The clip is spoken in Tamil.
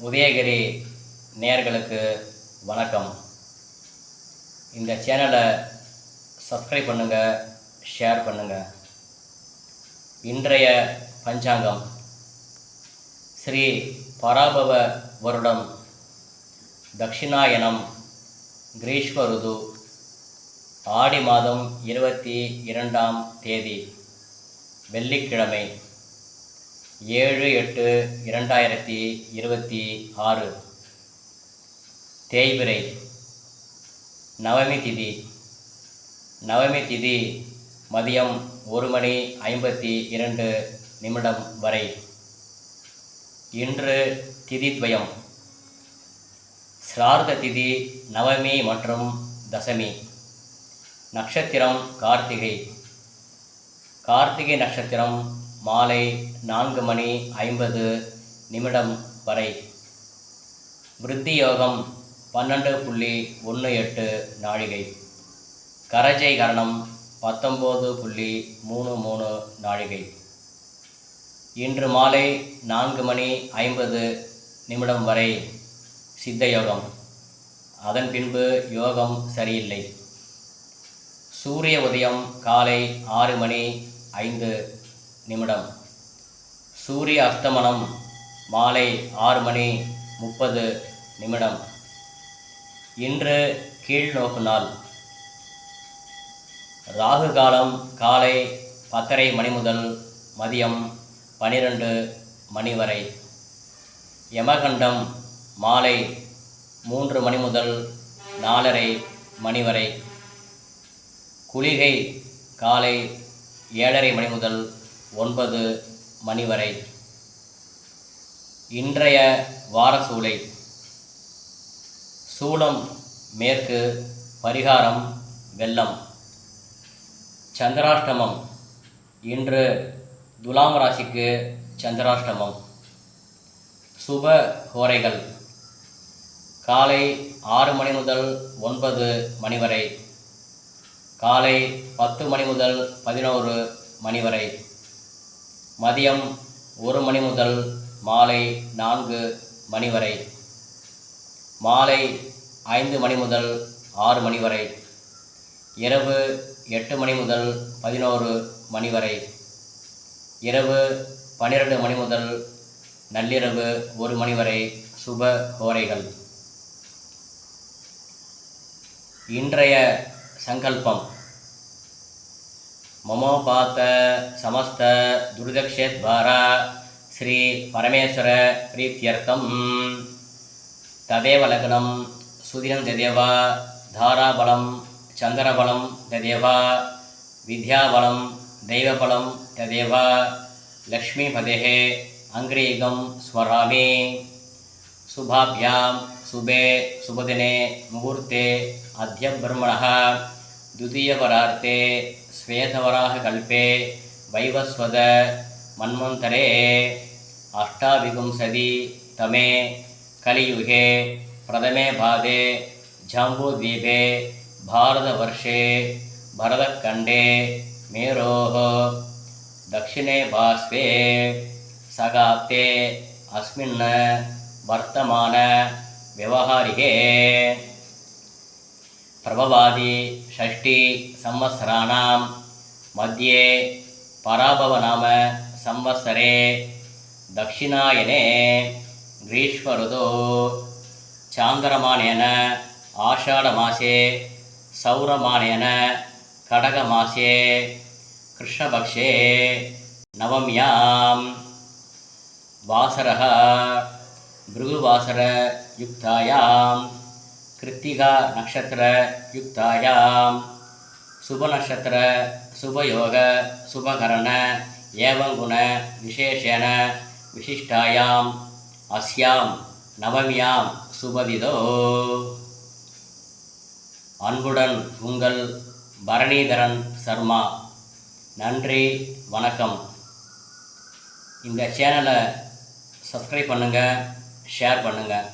உதயகிரி நேயர்களுக்கு வணக்கம். இந்த சேனலை சப்ஸ்கிரைப் பண்ணுங்கள், ஷேர் பண்ணுங்கள். இன்றைய பஞ்சாங்கம் ஸ்ரீ பராபவ வருடம் தக்ஷிணாயனம் கிரீஷ்ம ருது ஆடி மாதம் 22ஆம் தேதி வெள்ளிக்கிழமை 7/8/2026 தேய்பிறை நவமி திதி. நவமி திதி மதியம் 1:52 வரை. இன்று திதித்வயம். ஸ்ரார்த்த திதி நவமி மற்றும் தசமி. நட்சத்திரம் கார்த்திகை. கார்த்திகை நட்சத்திரம் மாலை 4:50 வரை. விருத்தி யோகம் 12.18 நாழிகை. கரஜை கரணம் 19.33 நாழிகை. இன்று மாலை 4:50 வரை சித்த யோகம். அதன் பின்பு யோகம் சரியில்லை. சூரிய உதயம் காலை 6:05. சூரிய அஸ்தமனம் மாலை 6:30. இன்று கீழ்நோக்கு நாள். ராகு காலம் காலை 10:30 முதல் மதியம் 12 வரை. யமகண்டம் மாலை 3 முதல் 4:30 வரை. குளிகை காலை 7:30 முதல் 9 வரை. இன்றைய வாரசூலை. சூலம் மேற்கு. பரிகாரம் வெள்ளம். சந்திராஷ்டமம். இன்று துலாம் ராசிக்கு சந்திராஷ்டமம். சுப ஹோரைகள் காலை 6 முதல் 9 வரை. காலை 10 முதல் 11 வரை. மதியம் 1 முதல் மாலை 4 வரை. மாலை 5 முதல் 6 வரை. இரவு 8 முதல் 11 வரை. இரவு 12 முதல் நள்ளிரவு 1 வரை சுப ஹோரைகள். இன்றைய சங்கல்பம். மமோபாத்த சமஸ்த துர்தக்ஷேத்வாரா ஸ்ரீ பரமேஸ்வர பிரீத்தியர்த்தம் ததேவ லக்னம் சுதினம் ததேவா தாராபலம் சந்திரபலம் ததேவா வித்யாபலம் தெய்வபலம் ததேவா லக்ஷ்மீபதேஹே அங்கிரீகம் ஸ்மராமி. சுபாभ्यां சுபே சுபதினே முகூர்த்தே அத்ய பிரம்மணः द्वितीयवरार्ते श्वेतवराहकल्पे वैवस्वत मन्वन्तरे अष्टाविंशतितमे कलियुगे प्रथमे पादे जम्बूद्वीपे भारतवर्षे भरतखण्डे मेरोः दक्षिणे पार्श्वे सगाप्ते अस्मिन् वर्तमान व्यवहारिके प्रभवादि षष्ठी संवत्सराणां मध्ये पराभव नाम संवत्सरे दक्षिणायने ग्रीष्म ऋतौ चान्द्रमानेन आषाढमासे सौरमानेन खडगमासे कृष्णपक्षे नवम्यां वासरः भृगुवासरयुक्तायां कृत्तिका नक्षत्र युक्तायां शुभ नक्षत्र शुभयोग शुभकरण एवं गुण विशेषेण विशिष्टायाम् अस्यां नवम्यां शुभदिदौ. அன்புடன் உங்கள் பரணிதரன் சர்மா. நன்றி, வணக்கம். இந்த சேனலை சப்ஸ்கிரைப் பண்ணுங்கள், ஷேர் பண்ணுங்கள்.